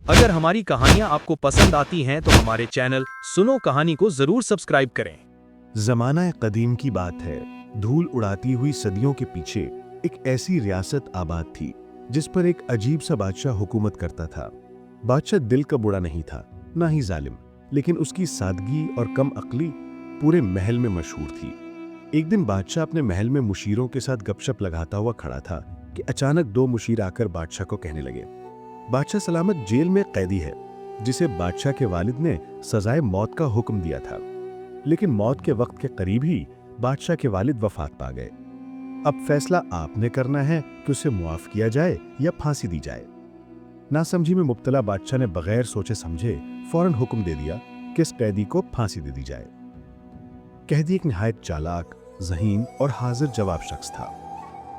अगर हमारी कहानियां आपको पसंद आती हैं तो हमारे चैनल सुनो कहानी को जरूर सब्सक्राइब करें। जमाना कदीम की बात है। धूल उड़ाती हुई सदियों के पीछे एक ऐसी रियासत आबाद थी जिस पर एक अजीब सा बादशाह हुकूमत करता था। बादशाह दिल का बुरा नहीं था, ना ही जालिम, लेकिन उसकी सादगी और कम अक्ली पूरे महल में मशहूर थी। एक दिन बादशाह अपने महल में मुशीरों के साथ गपशप लगाता हुआ खड़ा था कि अचानक दो मुशीर आकर बादशाह को कहने लगे, बादशाह सलामत जेल में कैदी है जिसे बादशाह के वालिद ने सजाए मौत का हुक्म दिया था, लेकिन मौत के वक्त के करीब ही बादशाह के वालिद वफात पा गए। अब फैसला आपने करना है कि उसे मुआफ किया जाए या फांसी दी जाए। नासमझी में मुब्तला बादशाह ने बगैर सोचे समझे फौरन हुक्म दे दिया कि इस कैदी को फांसी दे दी जाए। कैदी एक निहायत चालाक, ज़हीन और हाजिर जवाब शख्स था।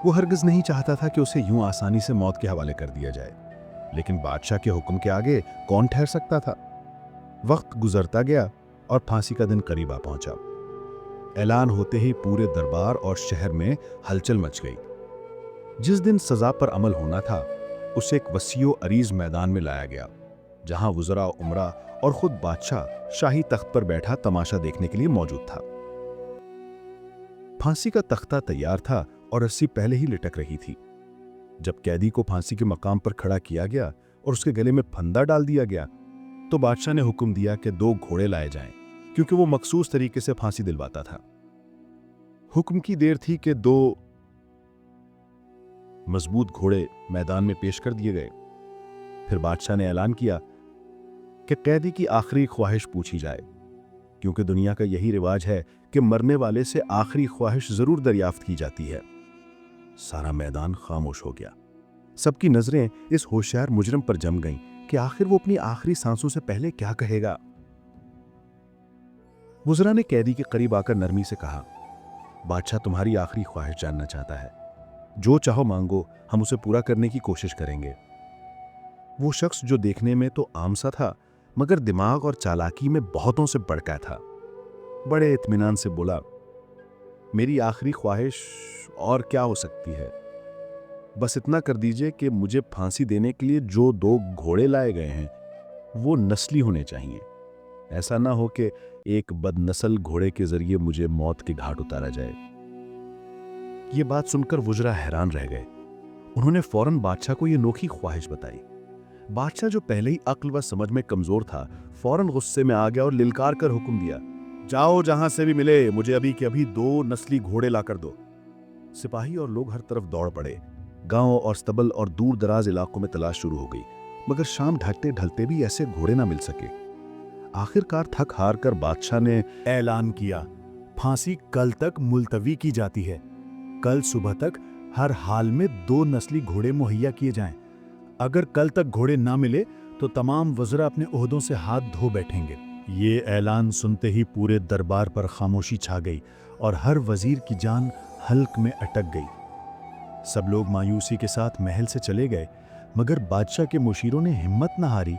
वो हरगिज नहीं चाहता था कि उसे यूं आसानी से मौत के हवाले कर दिया जाए, लेकिन बादशाह के हुक्म के आगे कौन ठहर सकता था। वक्त गुजरता गया और फांसी का दिन करीब आ पहुंचा। ऐलान होते ही पूरे दरबार और शहर में हलचल मच गई। जिस दिन सजा पर अमल होना था उसे एक वसीओ अरीज मैदान में लाया गया, जहां वुज़रा, उमरा और खुद बादशाह शाही तख्त पर बैठा तमाशा देखने के लिए मौजूद था। फांसी का तख्ता तैयार था और रस्सी पहले ही लटक रही थी। जब कैदी को फांसी के मकाम पर खड़ा किया गया और उसके गले में फंदा डाल दिया गया तो बादशाह ने हुक्म दिया कि 2 घोड़े लाए जाएं, क्योंकि वो मखसूस तरीके से फांसी दिलवाता था। हुक्म की देर थी कि 2 मजबूत घोड़े मैदान में पेश कर दिए गए। फिर बादशाह ने ऐलान किया कि कैदी की आखिरी ख्वाहिश पूछी जाए, क्योंकि दुनिया का यही रिवाज है कि मरने वाले से आखिरी ख्वाहिश जरूर दरियाफ्त की जाती है। सारा मैदान खामोश हो गया। सबकी नजरें इस होशियार मुजरिम पर जम गईं कि आखिर वो अपनी आखिरी सांसों से पहले क्या कहेगा। वुज़रा ने कैदी के करीब आकर नरमी से कहा, बादशाह तुम्हारी आखिरी ख्वाहिश जानना चाहता है। जो चाहो मांगो, हम उसे पूरा करने की कोशिश करेंगे। वो शख्स जो देखने में तो आम सा था मगर दिमाग और चालाकी में बहुतों से बढ़कर था, बड़े इत्मीनान से बोला, मेरी आखिरी ख्वाहिश और क्या हो सकती है, बस इतना कर दीजिए कि मुझे फांसी देने के लिए जो 2 घोड़े लाए गए हैं वो नस्ली होने चाहिए। ऐसा ना हो कि एक बदनस्ल घोड़े के जरिए मुझे मौत के घाट उतारा जाए। ये बात सुनकर वुज़रा हैरान रह गए। उन्होंने फौरन बादशाह को ये नोखी ख्वाहिश बताई। बादशाह जो पहले ही अक्ल व समझ में कमजोर था, फौरन गुस्से में आ गया और लिलकार कर हुक्म दिया, जाओ जहां से भी मिले मुझे अभी के अभी 2 नस्ली घोड़े लाकर दो। सिपाही और लोग हर तरफ दौड़ पड़े। गांव और स्तबल और दूर दराज इलाकों में तलाश शुरू हो गई, मगर शाम ढलते ढलते भी ऐसे घोड़े ना मिल सके। आखिरकार थक हार कर बादशाह ने ऐलान किया, फांसी कल तक मुलतवी की जाती है। कल सुबह तक हर हाल में 2 नस्ली घोड़े मुहैया किए जाएं। अगर कल तक घोड़े ना मिले तो तमाम वज़रा अपने ओहदों से हाथ धो बैठेंगे। ये ऐलान सुनते ही पूरे दरबार पर खामोशी छा गई और हर वजीर की जान हल्क में अटक गई। सब लोग मायूसी के साथ महल से चले गए, मगर बादशाह के मुशीरों ने हिम्मत न हारी।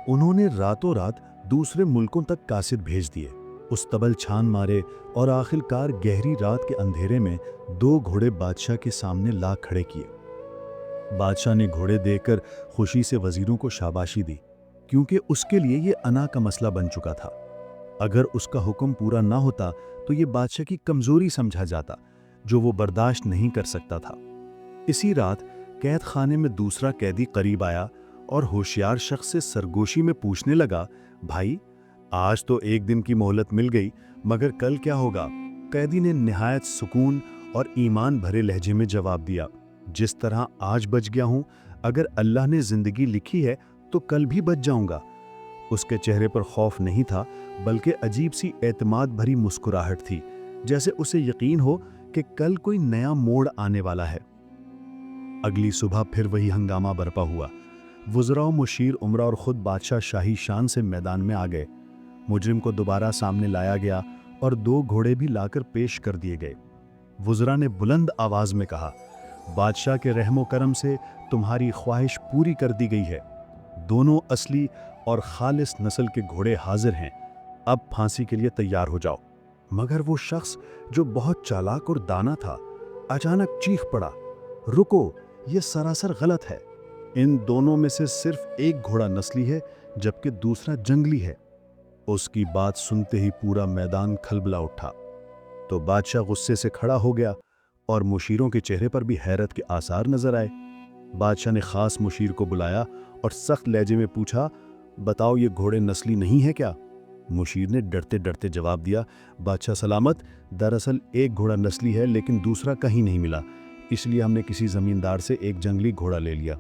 उन्होंने रातों रात दूसरे मुल्कों तक कासिद भेज दिए, उस तबल छान मारे और आखिरकार गहरी रात के अंधेरे में 2 घोड़े बादशाह के सामने ला खड़े किए। बादशाह ने घोड़े देकर खुशी से वजीरों को शाबाशी दी, क्योंकि उसके लिए ये अना का मसला बन चुका था। अगर उसका हुक्म पूरा ना होता तो ये बादशाह की कमजोरी समझा जाता, जो वो बर्दाश्त नहीं कर सकता था। इसी रात कैद खाने में दूसरा कैदी करीब आया और होशियार शख्स से सरगोशी में पूछने लगा, भाई आज तो एक दिन की मोहलत मिल गई, मगर कल क्या होगा? कैदी ने निहायत सुकून और ईमान भरे लहजे में जवाब दिया, जिस तरह आज बच गया हूं, अगर अल्लाह ने जिंदगी लिखी है तो कल भी बच जाऊंगा। उसके चेहरे पर खौफ नहीं था, बल्कि अजीब सी एतमाद भरी मुस्कुराहट थी, जैसे उसे यकीन हो कि कल कोई नया मोड़ आने वाला है। अगली सुबह फिर वही हंगामा बरपा हुआ। वुज़रा, मुशीर, उमरा और खुद बादशाह शाही शान से मैदान में आ गए। मुजरिम को दोबारा सामने लाया गया और 2 घोड़े भी लाकर पेश कर दिए गए। वुज़रा ने बुलंद आवाज में कहा, बादशाह के रहमो करम से तुम्हारी ख्वाहिश पूरी कर दी गई है। दोनों असली और खालिस नस्ल के घोड़े हाजिर हैं। अब फांसी के लिए तैयार हो जाओ। मगर वो शख्स जो बहुत चालाक और दाना था, अचानक चीख पड़ा, रुको, ये सरासर गलत है। ان دونوں میں سے صرف ایک گھوڑا نسلی ہے جبکہ دوسرا جنگلی ہے۔ اس کی بات سنتے ہی پورا میدان کھلبلا اٹھا تو بادشاہ غصے سے کھڑا ہو گیا اور مشیروں کے چہرے پر بھی حیرت کے آثار نظر آئے۔ بادشاہ نے خاص مشیر کو بلایا اور سخت لہجے میں پوچھا، بتاؤ یہ گھوڑے نسلی نہیں ہے کیا؟ مشیر نے ڈرتے ڈرتے جواب دیا، بادشاہ سلامت، دراصل ایک گھوڑا نسلی ہے لیکن دوسرا کہیں نہیں ملا، اس لیے ہم نے کسی زمیندار سے ایک جنگلی گھوڑا لے لیا۔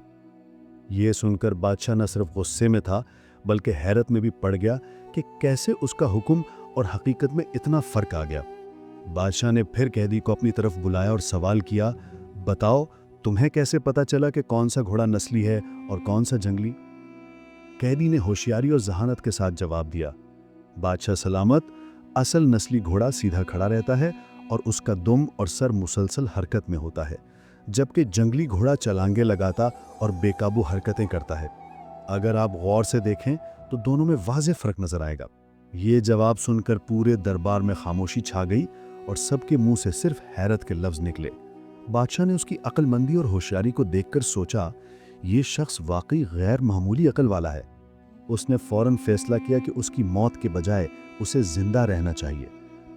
یہ سن کر بادشاہ نہ صرف غصے میں تھا بلکہ حیرت میں بھی پڑ گیا کہ کیسے اس کا حکم اور حقیقت میں اتنا فرق آ گیا۔ بادشاہ نے پھر قیدی کو اپنی طرف بلایا اور سوال کیا، بتاؤ تمہیں کیسے پتا چلا کہ کون سا گھوڑا نسلی ہے اور کون سا جنگلی؟ قیدی نے ہوشیاری اور ذہانت کے ساتھ جواب دیا، بادشاہ سلامت، اصل نسلی گھوڑا سیدھا کھڑا رہتا ہے اور اس کا دم اور سر مسلسل حرکت میں ہوتا ہے، جبکہ جنگلی گھوڑا چلانگے لگاتا اور بے قابو حرکتیں کرتا ہے۔ اگر آپ غور سے دیکھیں تو دونوں میں واضح فرق نظر آئے گا۔ یہ جواب سن کر پورے دربار میں خاموشی چھا گئی اور سب کے منہ سے صرف حیرت کے لفظ نکلے۔ بادشاہ نے اس کی عقل مندی اور ہوشیاری کو دیکھ کر سوچا، یہ شخص واقعی غیر معمولی عقل والا ہے۔ اس نے فوراً فیصلہ کیا کہ اس کی موت کے بجائے اسے زندہ رہنا چاہیے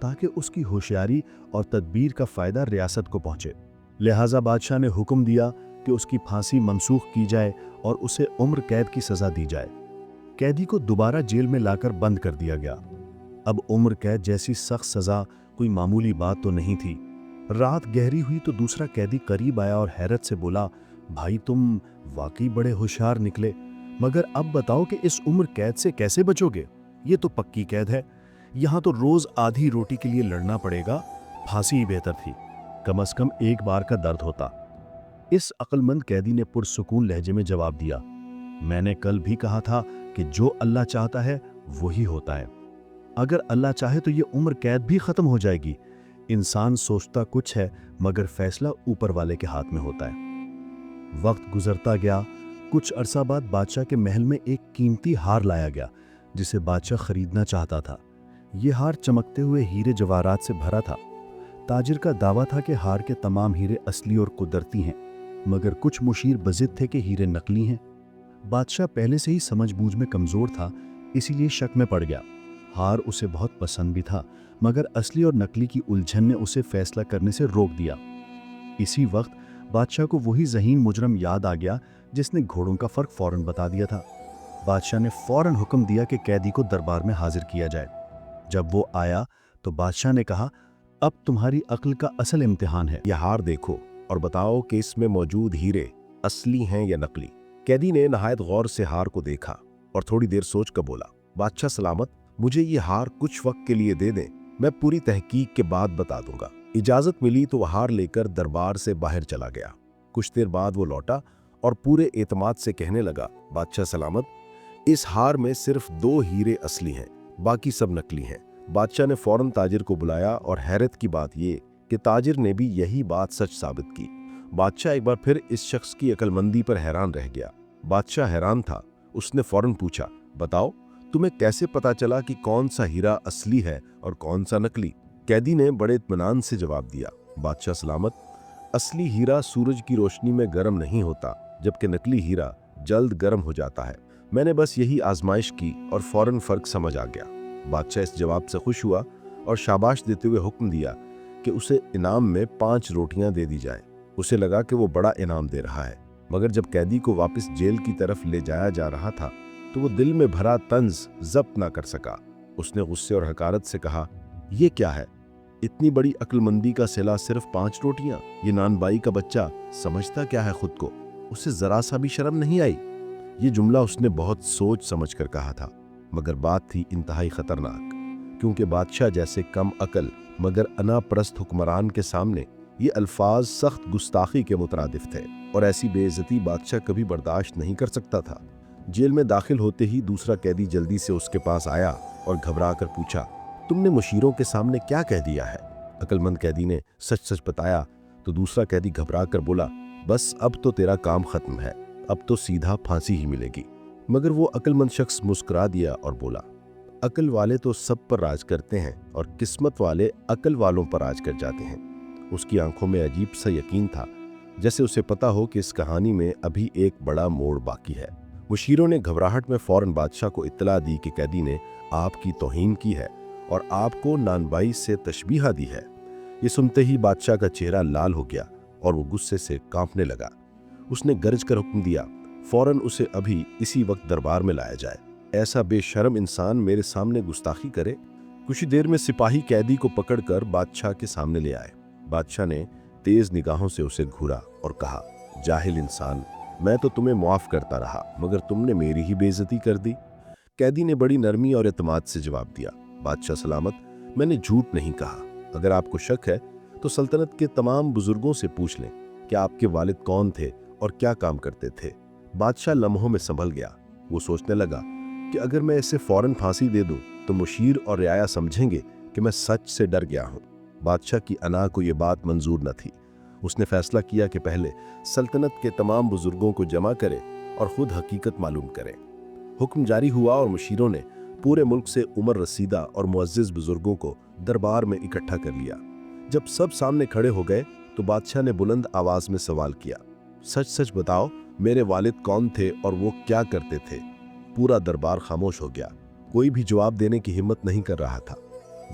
تاکہ اس کی ہوشیاری اور تدبیر کا فائدہ ریاست کو پہنچے۔ لہٰذا بادشاہ نے حکم دیا کہ اس کی پھانسی منسوخ کی جائے اور اسے عمر قید کی سزا دی جائے۔ قیدی کو دوبارہ جیل میں لا کر بند کر دیا گیا۔ اب عمر قید جیسی سخت سزا کوئی معمولی بات تو نہیں تھی۔ رات گہری ہوئی تو دوسرا قیدی قریب آیا اور حیرت سے بولا، بھائی تم واقعی بڑے ہوشیار نکلے، مگر اب بتاؤ کہ اس عمر قید سے کیسے بچو گے؟ یہ تو پکی قید ہے، یہاں تو روز آدھی روٹی کے لیے لڑنا پڑے گا، پھانسی ہی بہتر تھی، کم از کم ایک بار کا درد ہوتا۔ اس عقل مند قیدی نے پرسکون لہجے میں جواب دیا، میں نے کل بھی کہا تھا کہ جو اللہ چاہتا ہے وہی ہوتا ہے۔ اگر اللہ چاہے تو یہ عمر قید بھی ختم ہو جائے گی۔ انسان سوچتا کچھ ہے مگر فیصلہ اوپر والے کے ہاتھ میں ہوتا ہے۔ وقت گزرتا گیا۔ کچھ عرصہ بعد بادشاہ کے محل میں ایک قیمتی ہار لایا گیا جسے بادشاہ خریدنا چاہتا تھا۔ یہ ہار چمکتے ہوئے ہیرے جواہرات سے بھرا تھا۔ تاجر کا دعویٰ تھا کہ ہار کے تمام ہیرے اصلی اور قدرتی ہیں، مگر کچھ مشیر بضد تھے کہ ہیرے نقلی ہیں۔ بادشاہ پہلے سے ہی سمجھ بوجھ میں کمزور تھا، اسی لیے شک میں پڑ گیا۔ ہار اسے بہت پسند بھی تھا، مگر اصلی اور نقلی کی الجھن نے اسے فیصلہ کرنے سے روک دیا۔ اسی وقت بادشاہ کو وہی ذہین مجرم یاد آ گیا جس نے گھوڑوں کا فرق فوراً بتا دیا تھا۔ بادشاہ نے فوراً حکم دیا کہ قیدی کو دربار میں حاضر کیا جائے۔ جب وہ آیا تو بادشاہ نے کہا، اب تمہاری عقل کا اصل امتحان ہے۔ یہ ہار دیکھو اور بتاؤ کہ اس میں موجود ہیرے اصلی ہیں یا نقلی۔ قیدی نے نہایت غور سے ہار کو دیکھا اور تھوڑی دیر سوچ کر بولا، بادشاہ سلامت، مجھے یہ ہار کچھ وقت کے لیے دے دیں، میں پوری تحقیق کے بعد بتا دوں گا۔ اجازت ملی تو وہ ہار لے کر دربار سے باہر چلا گیا۔ کچھ دیر بعد وہ لوٹا اور پورے اعتماد سے کہنے لگا، بادشاہ سلامت، اس ہار میں صرف 2 ہیرے اصلی ہیں، باقی سب نقلی ہیں۔ بادشاہ نے فوراً تاجر کو بلایا اور حیرت کی بات یہ کہ تاجر نے بھی یہی بات سچ ثابت کی۔ بادشاہ ایک بار پھر اس شخص کی عقل مندی پر حیران رہ گیا۔ بادشاہ حیران تھا۔ اس نے فوراً پوچھا، بتاؤ تمہیں کیسے پتا چلا کہ کون سا ہیرا اصلی ہے اور کون سا نقلی؟ قیدی نے بڑے اطمینان سے جواب دیا، بادشاہ سلامت، اصلی ہیرا سورج کی روشنی میں گرم نہیں ہوتا، جبکہ نقلی ہیرا جلد گرم ہو جاتا ہے۔ میں نے بس یہی آزمائش کی اور فوراً فرق سمجھ آ گیا۔ بادشاہ اس جواب سے خوش ہوا اور شاباش دیتے ہوئے حکم دیا کہ اسے انعام میں 5 روٹیاں دے دی جائیں۔ اسے لگا کہ وہ بڑا انعام دے رہا ہے، مگر جب قیدی کو واپس جیل کی طرف لے جایا جا رہا تھا تو وہ دل میں بھرا طنز ضبط نہ کر سکا۔ اس نے غصے اور حقارت سے کہا، یہ کیا ہے؟ اتنی بڑی عقل مندی کا صلہ صرف 5 روٹیاں؟ یہ نان بائی کا بچہ سمجھتا کیا ہے خود کو؟ اسے ذرا سا بھی شرم نہیں آئی؟ یہ جملہ اس نے بہت سوچ سمجھ کر کہا تھا، مگر بات تھی انتہائی خطرناک، کیونکہ بادشاہ جیسے کم عقل مگر انا پرست حکمران کے سامنے یہ الفاظ سخت گستاخی کے مترادف تھے، اور ایسی بے عزتی بادشاہ کبھی برداشت نہیں کر سکتا تھا۔ جیل میں داخل ہوتے ہی دوسرا قیدی جلدی سے اس کے پاس آیا اور گھبرا کر پوچھا، تم نے مشیروں کے سامنے کیا کہہ دیا ہے؟ عقل مند قیدی نے سچ سچ بتایا تو دوسرا قیدی گھبرا کر بولا، بس اب تو تیرا کام ختم ہے، اب تو سیدھا پھانسی ہی ملے گی۔ مگر وہ عقل مند شخص مسکرا دیا اور بولا، عقل والے تو سب پر راج کرتے ہیں اور قسمت والے عقل والوں پر راج کر جاتے ہیں۔ اس کی آنکھوں میں عجیب سا یقین تھا، जैसे उसे पता हो कि इस कहानी में अभी एक बड़ा मोड़ बाकी है। मुशीरों ने घबराहट में फौरन बादशाह को इत्तला दी कि कैदी ने आपकी तौहीन की है और आपको नानबाई से तशबीहा दी है। ये सुनते ही बादशाह का चेहरा लाल हो गया और वो गुस्से से कांपने लगा। उसने गरज कर हुक्म दिया, फौरन उसे अभी इसी वक्त दरबार में लाया जाए। ऐसा बेशर्म इंसान मेरे सामने गुस्ताखी करे। कुछ ही देर में सिपाही कैदी को पकड़कर बादशाह के सामने ले आए। बादशाह ने तेज निगाहों से उसे घूरा और कहा, जाहिल इंसान, मैं तो तुम्हें माफ करता रहा मगर तुमने मेरी ही बेइज्जती कर दी। कैदी ने बड़ी नरमी और एतमाद से जवाब दिया, बादशाह सलामत, मैंने झूठ नहीं कहा। अगर आपको शक है तो सल्तनत के तमाम बुजुर्गों से पूछ लें कि आपके वालिद कौन थे और क्या काम करते थे। बादशाह लम्हों में संभल गया। वो सोचने लगा कि अगर मैं इसे फौरन फांसी दे दूं तो मुशीर और रियाया समझेंगे कि मैं सच से डर गया हूं। बादशाह की अना को यह बात मंजूर न थी। उसने फैसला किया कि पहले सल्तनत के तमाम बुजुर्गों को जमा करे और खुद हकीकत मालूम करें। हुक्म जारी हुआ और मुशीरों ने पूरे मुल्क से उम्र रसीदा और मुअज्जिज बुजुर्गों को दरबार में इकट्ठा कर लिया। जब सब सामने खड़े हो गए तो बादशाह ने बुलंद आवाज में सवाल किया, सच सच बताओ, मेरे वालिद कौन थे और वो क्या करते थे? पूरा दरबार खामोश हो गया। कोई भी जवाब देने की हिम्मत नहीं कर रहा था।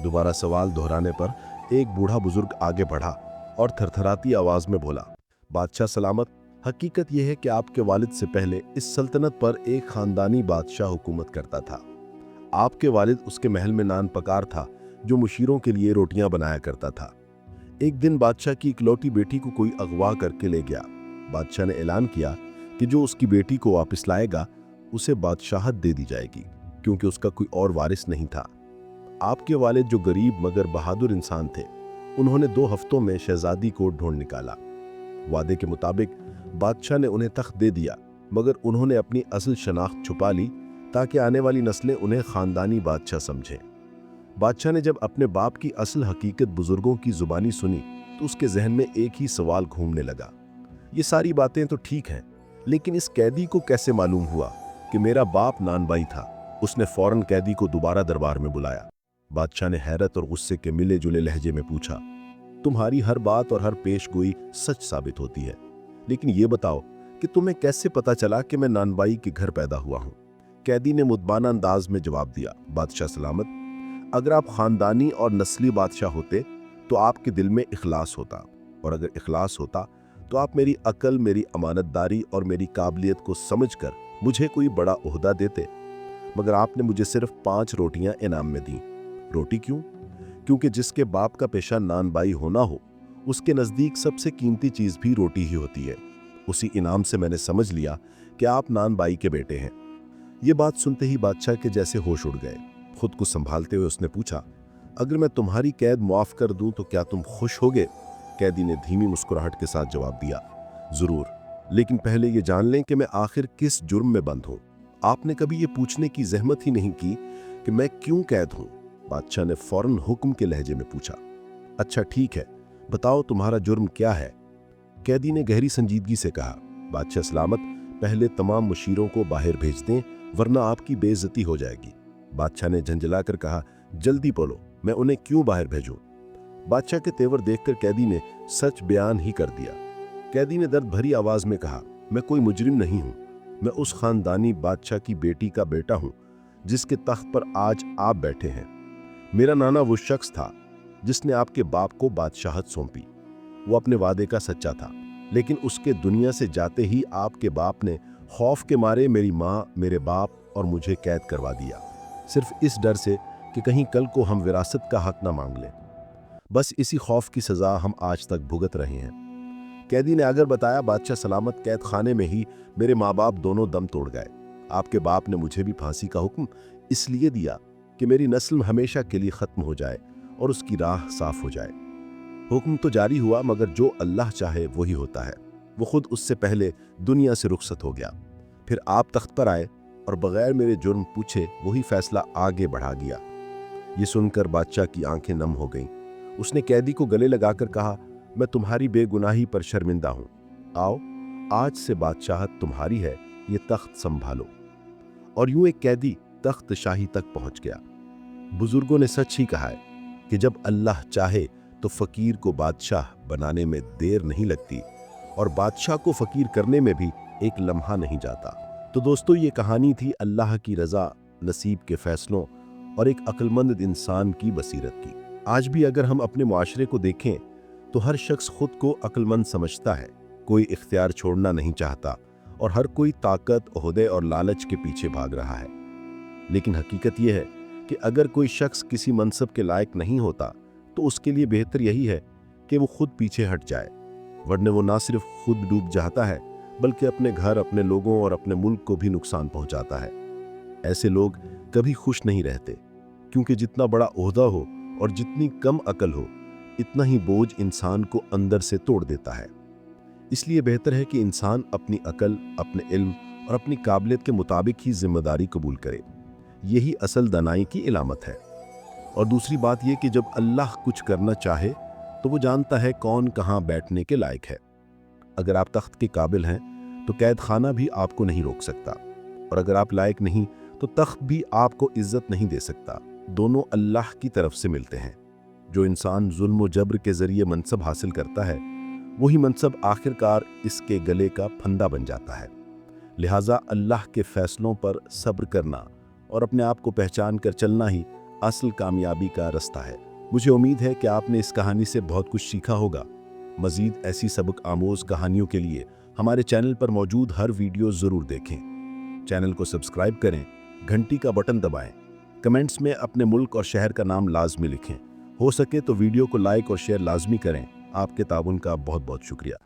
दोबारा सवाल दोहराने पर एक बूढ़ा बुजुर्ग आगे बढ़ा और थरथराती आवाज में बोला, बादशाह सलामत, हकीकत यह है कि आपके वालिद से पहले इस सल्तनत पर एक खानदानी बादशाह हुकूमत करता था। आपके वालिद उसके महल में नान पकार था जो मुशीरों के लिए रोटियां बनाया करता था। एक दिन बादशाह की इकलौती बेटी को कोई अगवा करके ले गया। बादशाह ने ऐलान किया कि जो उसकी बेटी को वापस लाएगा उसे बादशाहत दे दी जाएगी, क्योंकि उसका कोई और वारिस नहीं था। आपके वालिद जो गरीब मगर बहादुर इंसान थे, उन्होंने 2 हफ्तों में शहजादी को ढूंढ निकाला। वादे के मुताबिक बादशाह ने उन्हें तख्त दे दिया, मगर उन्होंने अपनी असल शनाख्त छुपा ली ताकि आने वाली नस्लें उन्हें खानदानी बादशाह समझें। बादशाह ने जब अपने बाप की असल हकीकत बुजुर्गों की जुबानी सुनी तो उसके जहन में एक ही सवाल घूमने लगा, ये सारी बातें तो ठीक हैं, लेकिन इस कैदी को कैसे मालूम हुआ कि मेरा बाप नानबाई था? उसने फौरन कैदी को दोबारा दरबार में बुलाया। बादशाह ने हैरत और गुस्से के मिले जुले लहजे में पूछा, तुम्हारी हर बात और हर पेशगोई सच साबित होती है, लेकिन ये बताओ कि तुम्हें कैसे पता चला कि मैं नानबाई के घर पैदा हुआ हूं? कैदी ने मुदबाना अंदाज में जवाब दिया, बादशाह सलामत, अगर आप खानदानी और नस्ली बादशाह होते तो आपके दिल में इखलास होता, और अगर इखलास होता तो आप मेरी अकल, मेरी अमानतदारी और मेरी काबिलियत को समझकर मुझे कोई बड़ा ओहदा देते। मगर आपने मुझे सिर्फ 5 रोटियां इनाम में दी। रोटी क्यों? क्योंकि जिसके बाप का पेशा नानबाई होना हो, उसके नज़दीक सबसे कीमती चीज़ भी रोटी ही होती है। उसी इनाम से मैंने समझ लिया कि आप नानबाई के बेटे हैं। ये बात सुनते ही बादशाह के जैसे होश उड़ गए। खुद को संभालते हुए उसने पूछा, अगर मैं तुम्हारी कैद मुआफ कर दूं तो क्या तुम खुश होगे? कैदी ने धीमी मुस्कुराहट के साथ जवाब दिया, जरूर, लेकिन पहले ये जान लें कि मैं आखिर किस जुर्म में बंद हूं। आपने कभी ये पूछने की जहमत ही नहीं की कि मैं क्यों कैद हूं? बादशाह ने फौरन हुक्म के लहजे में पूछा। अच्छा ठीक है, बताओ तुम्हारा जुर्म क्या है? कैदी ने गहरी संजीदगी से कहा, बादशाह सलामत, पहले तमाम मुशीरों को बाहर भेज दें वरना आपकी बेइज्जती हो जाएगी। बादशाह ने झंझलाकर कहा, जल्दी बोलो, मैं उन्हें क्यों बाहर भेजूं? बादशाह के तेवर देखकर कैदी ने सच बयान ही कर दिया। कैदी ने दर्द भरी आवाज में कहा, मैं कोई मुजरिम नहीं हूं, मैं उस खानदानी बादशाह की बेटी का बेटा हूं जिसके तख्त पर आज आप बैठे हैं। मेरा नाना वो शख्स था जिसने आपके बाप को बादशाहत सौंपी। वो अपने वादे का सच्चा था, लेकिन उसके दुनिया से जाते ही आपके बाप ने खौफ के मारे मेरी माँ, मेरे बाप और मुझे कैद करवा दिया, सिर्फ इस डर से कि कहीं कल को हम विरासत का हक ना मांग लें। बस इसी खौफ की सजा हम आज तक भुगत रहे हैं। कैदी ने आगर बताया, बादशाह सलामत, कैद खाने में ही मेरे माँ बाप दोनों दम तोड़ गए। आपके बाप ने मुझे भी फांसी का हुक्म इसलिए दिया कि मेरी नस्ल हमेशा के लिए खत्म हो जाए और उसकी राह साफ हो जाए। हुक्म तो जारी हुआ, मगर जो अल्लाह चाहे वही होता है। वो खुद उससे पहले दुनिया से रुखसत हो गया। फिर आप तख्त पर आए और बगैर मेरे जुर्म पूछे वही फैसला आगे बढ़ा गया। ये सुनकर बादशाह की आंखें नम हो गईं। उसने कैदी को गले लगाकर कहा, मैं तुम्हारी बेगुनाही पर शर्मिंदा हूं। आओ, आज से बादशाहत तुम्हारी है, ये तख्त संभालो। और यूं एक कैदी तख्त शाही तक पहुंच गया। बुजुर्गों ने सच ही कहा है कि जब अल्लाह चाहे तो फकीर को बादशाह बनाने में देर नहीं लगती, और बादशाह को फकीर करने में भी एक लम्हा नहीं जाता। तो दोस्तों, ये कहानी थी अल्लाह की रज़ा, नसीब के फैसलों और एक अक्लमंद इंसान की बसीरत की। आज भी अगर हम अपने मुआशरे को देखें तो हर शख्स खुद को अक्लमंद समझता है, कोई इख्तियार छोड़ना नहीं चाहता और हर कोई ताकत, ओहदे और लालच के पीछे भाग रहा है। लेकिन हकीकत यह है कि अगर कोई शख्स किसी मनसब के लायक नहीं होता तो उसके लिए बेहतर यही है कि वो खुद पीछे हट जाए, वरना वो ना सिर्फ खुद डूब जाता है बल्कि अपने घर, अपने लोगों और अपने मुल्क को भी नुकसान पहुंचाता है। ऐसे लोग कभी खुश नहीं रहते, क्योंकि जितना बड़ा ओहदा हो और जितनी कम अकल हो, इतना ही बोझ इंसान को अंदर से तोड़ देता है। इसलिए बेहतर है कि इंसान अपनी अकल, अपने इल्म और अपनी काबिलियत के मुताबिक ही जिम्मेदारी कबूल करे। यही असल दानाई की इलामत है। और दूसरी बात यह कि जब अल्लाह कुछ करना चाहे तो वो जानता है कौन कहाँ बैठने के लायक है। अगर आप तख्त के काबिल हैं तो कैद खाना भी आपको नहीं रोक सकता, और अगर आप लायक नहीं तो तख्त भी आपको इज्जत नहीं दे सकता। दोनों अल्लाह की तरफ से मिलते हैं। जो इंसान जुल्म व जबर के जरिए मनसब हासिल करता है, वही मनसब आखिरकार इसके गले का फंदा बन जाता है। लिहाजा अल्लाह के फैसलों पर सब्र करना और अपने आप को पहचान कर चलना ही असल कामयाबी का रास्ता है। मुझे उम्मीद है कि आपने इस कहानी से बहुत कुछ सीखा होगा। मज़ीद ऐसी सबक आमोज़ कहानियों के लिए हमारे चैनल पर मौजूद हर वीडियो ज़रूर देखें। चैनल को सब्सक्राइब करें, घंटी का बटन दबाएं, कमेंट्स में अपने मुल्क और शहर का नाम लाजमी लिखें। हो सके तो वीडियो को लाइक और शेयर लाजमी करें। आपके ताउन का बहुत बहुत शुक्रिया।